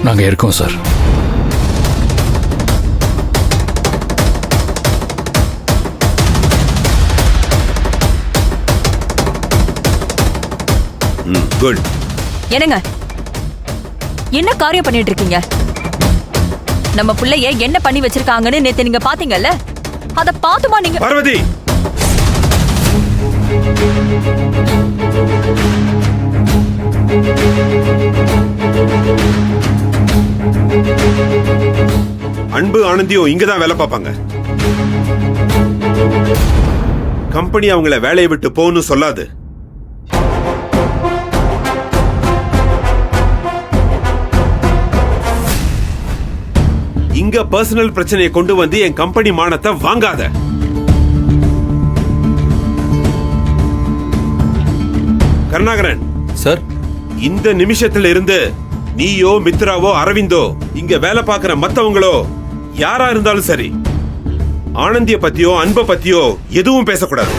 நாங்க இருக்கோம் sir. Good. என்னங்க என்ன காரியம் பண்ணிட்டு இருக்கீங்க? நம்ம புள்ளைய என்ன பண்ணி வச்சிருக்காங்கன்னு நேத்து நீங்க பாத்தீங்கல்ல, அத பாத்துமா நீங்க? பார்வதி, அன்பு ஆனந்தியும் இங்கதான் வேலை பார்ப்பாங்க. கம்பெனி அவங்கள வேலையை விட்டு போகணும் சொல்லாது. இங்க பர்சனல் பிரச்சனையை கொண்டு வந்து என் கம்பெனி மானத்தை வாங்காத. கருணாகரன் சார், இந்த நிமிஷத்துல இருந்து நீயோ மித்ராவோ அரவிந்தோ இங்க வேலை பார்க்கிற மத்தவங்களோ யாரா இருந்தாலும் சரி, ஆனந்திய பத்தியோ அன்பை பத்தியோ எதுவும் பேசக்கூடாது.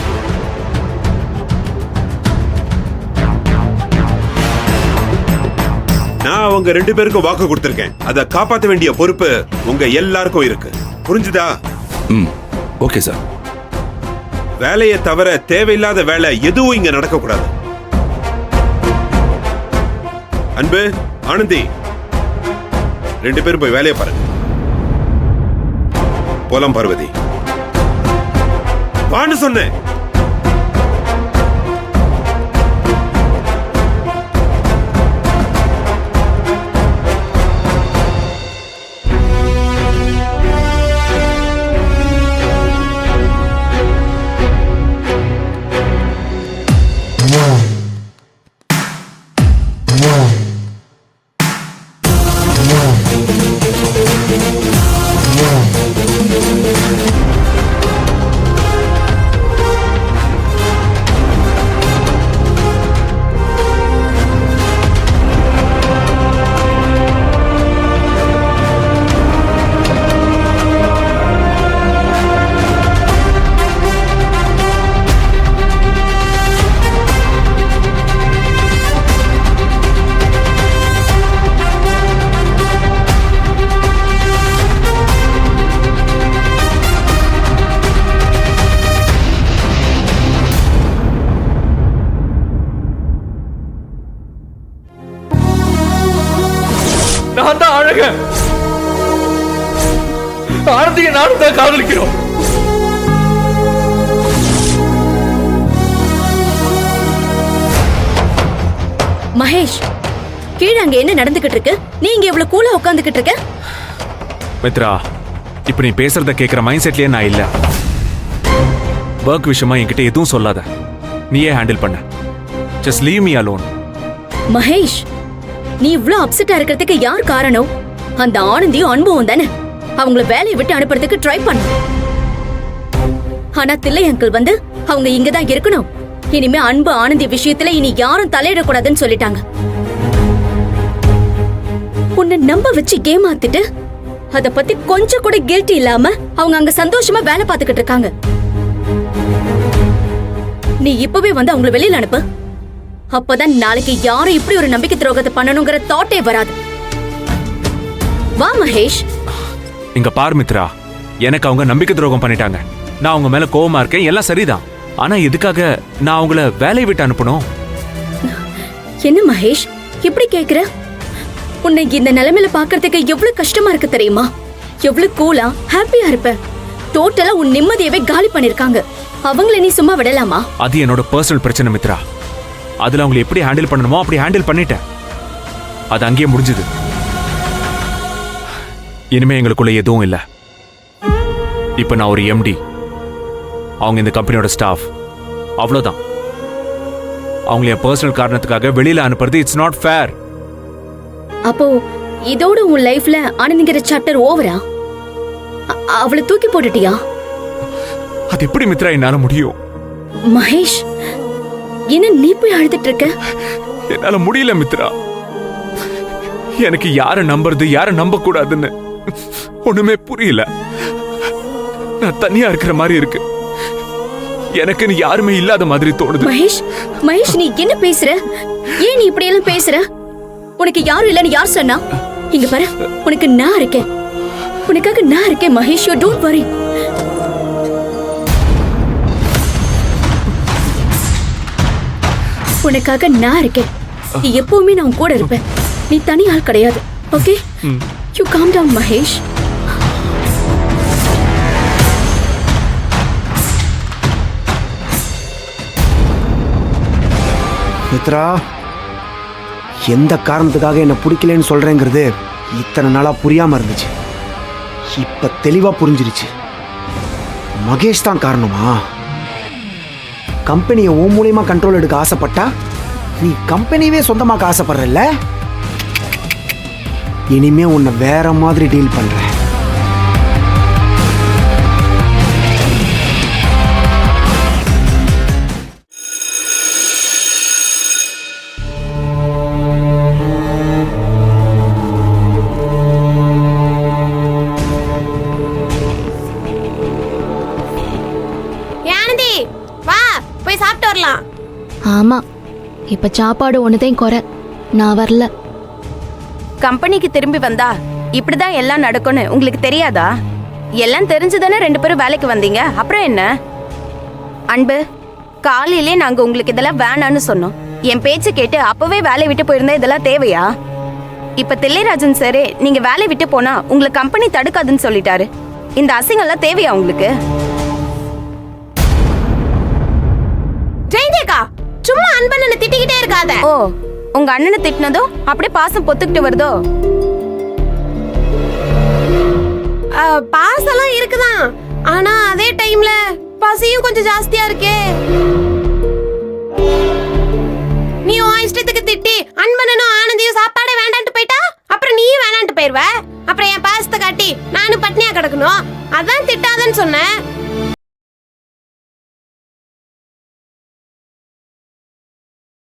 நான் அவங்க 2 பேருக்கும் வாக்கு கொடுத்திருக்கேன். அதை காப்பாற்ற வேண்டிய பொறுப்பு உங்க எல்லாருக்கும் இருக்கு. புரிஞ்சுதா? Okay sir. வேலையை தவிர தேவையில்லாத வேலை எதுவும் இங்க நடக்க கூடாது. அன்பு, ஆனந்தி, 2 பேரும் போய் வேலையை பாருங்க. போலாம் பார்வதி. வான்னு சொன்னேன். நான் தான் அழகன். ஆனந்தியை நானும் தான் காதலிக்கிறோம். மகேஷ், கீழே அங்க என்ன நடந்துகிட்டு இருக்கு? நீ இங்க இவ்வளவு கூலா உட்கார்ந்துகிட்டு இருக்க? மித்ரா, இப்ப நீ பேசுறத கேட்கிற மைண்ட் செட்லயே நான் இல்ல. ஒர்க் விஷயமா என்கிட்ட எதுவும் சொல்லாத. நீயே ஹேண்டில் பண்ண. Just leave me alone. Mahesh, நீ இவ்ளோ அப்செட்டா இருக்கிறதுக்கு யார் காரணம்? அந்த ஆனந்தியும் அன்பும் தானே. அவங்கள வேலையை விட்டு அனுப்புறதுக்கு ட்ரை பண்ண. ஆனா தில்லை அங்கிள் வந்து அவங்க இங்கதான் இருக்கணும், இனிமே அன்பு ஆனந்தி விஷயத்துல இனி யாரும் தலையிடக்கூடாதுன்னு சொல்லிட்டாங்க. உன்னை நம்ப வச்சு ஏமாத்திட்டு அத பத்தி கொஞ்சம் கூட கில்ட்டி இல்லாம அவங்க அங்க சந்தோஷமா வேலை பார்த்துக்கிட்டு இருக்காங்க. நீ இப்பவே வந்து அவங்கள வெளியில அனுப்பு. அப்பதான் நாளைக்கு யாரும் இப்படி ஒரு நம்பிக்கை துரோகத்தை பண்ணணுங்கிற தாட்டே வராது. வா மகேஷ். இங்க பார் மித்ரா, எனக்கு அவங்க நம்பிக்கை துரோகம் பண்ணிட்டாங்க. நான் அவங்க மேல கோவமா இருக்கேன், எல்லாம் சரிதான். ஆனா எதுக்காக நான் அவங்கள வேலையை விட்டு அனுப்பணும்? என்ன மகேஷ் இப்படி கேக்குற? உன்னை இந்த நிலைமையில பாக்குறதுக்கு எவ்வளவு கஷ்டமா இருக்கு தெரியுமா? எவ்வளவு கூலா ஹாப்பியா இருப்ப. டோட்டலா உன் நிம்மதியவே காலி பண்ணிருக்காங்க. அவங்கள நீ சும்மா விடலாமா? அது என்னோட பர்சனல் பிரச்சனை மித்ரா. அதுல அவங்களை எப்படி ஹேண்டில் பண்ணணுமோ அப்படி ஹேண்டில் பண்ணிட்டேன். அது அங்கேயே முடிஞ்சது. இனிமே எங்களுக்குள்ள எதுவும் இல்ல. இப்ப நான் ஒரு எம்டி, அவங்க இந்த கம்பெனியோட ஸ்டாஃப், அவ்வளவுதான். அவங்கள என் பர்சனல் காரணத்துக்காக வெளியில அனுப்புறது இட்ஸ் நாட் ஃபேர். அப்போ இதோட உன் லைஃப்ல ஆனந்திங்கிற சாப்டர் ஓவரா? அவளை தூக்கி போட்டுட்டியா? அது எப்படி மித்ரா என்னால முடியும்? மகேஷ், என்ன நீ போய் அழுதுட்டு இருக்க? என்னால முடியல மித்ரா. எனக்கு யார நம்புறது யார நம்ப கூடாதுன்னு ஒண்ணுமே புரியல. நான் தனியா இருக்கிற மாதிரி இருக்கு. எனக்கு யாருமே இல்லாத மாதிரி தோணுது. மகேஷ், மகேஷ் நீ என்ன பேசுற? ஏன் நீ இப்படி எல்லாம் பேசுற? உனக்கு யாரும் இல்லன்னு யார் சொன்னா? இங்க பாரு, உனக்கு நான் இருக்கேன். உனக்காக நான் இருக்கேன் மகேஷ். You don't worry. உனக்காக நான் இருக்கேன். நீ எப்பவுமே நான் உன் கூட இருப்பேன். நீ தனி ஆள் கிடையாது. Okay, you calm down Mahesh. Mitra, எந்த காரணத்துக்காக என்ன பிடிக்கலன்னு சொல்றேங்கிறது இத்தனை நாளா புரியாம இருந்துச்சு. இப்ப தெளிவா புரிஞ்சிருச்சு. மகேஷ் தான் காரணமா? கம்பெனியை உன் மூலியமா கண்ட்ரோல் எடுக்க ஆசைப்பட்டா நீ கம்பெனியவே சொந்தமாக்க ஆசைப்படுறல்ல? இனிமே உன்னை வேற மாதிரி டீல் பண்ற. ஆனந்தி, வா போய் சாப்பிட்டு வரலாம். ஆமா, இப்ப சாப்பாடு ஒண்ணுதான் குறை. நான் வரல. கம்பெனிக்கு திரும்பி வந்தா இப்படிதான் எல்லாம் நடக்கும்னு உங்களுக்கு தெரியாதா? எல்லாம் தெரிஞ்சுதானே 2 பேரும் வேலைக்கு வந்தீங்க. அப்புறம் என்ன? அன்பு, காலையிலே நாங்க உங்களுக்கு இதெல்லாம் வேணான்னு சொன்னோம். என் பேச்சு கேட்டு அப்பவே வேலையை விட்டு போயிருந்தா இதெல்லாம் தேவையா? இப்ப தில்லைராஜன் சாரே நீங்க வேலையை விட்டு போனா உங்களை கம்பெனி தடுக்காதுன்னு சொல்லிட்டாரு. இந்த அசிங்கம்லாம் தேவையா உங்களுக்கு? ஜெயந்தேக்கா, சும்மா அன்பனை திட்டிக்கிட்டே இருக்காத. ஓ, உங்க அண்ணனை திட்டினதும் அப்படியே பாசம் பொத்துக்கிட்டு வருதோ? பாசம்லாம் இருக்குதான், ஆனா அதே டைம்ல பசியும் கொஞ்சம் ஜாஸ்தியா இருக்கே. நீ உன் இஷ்டத்துக்கு திட்டி அன்பனும் ஆனந்தியும் சாப்பாடே வேண்டான்ட்டு போயிட்டா அப்புறம் நீயும் வேண்டான்ட்டு போயிருவ. அப்புறம் என் பாசத்தை காட்டி நானும் பட்னியா கிடக்கணும். அதான் திட்டாதன்னு சொன்னேன்.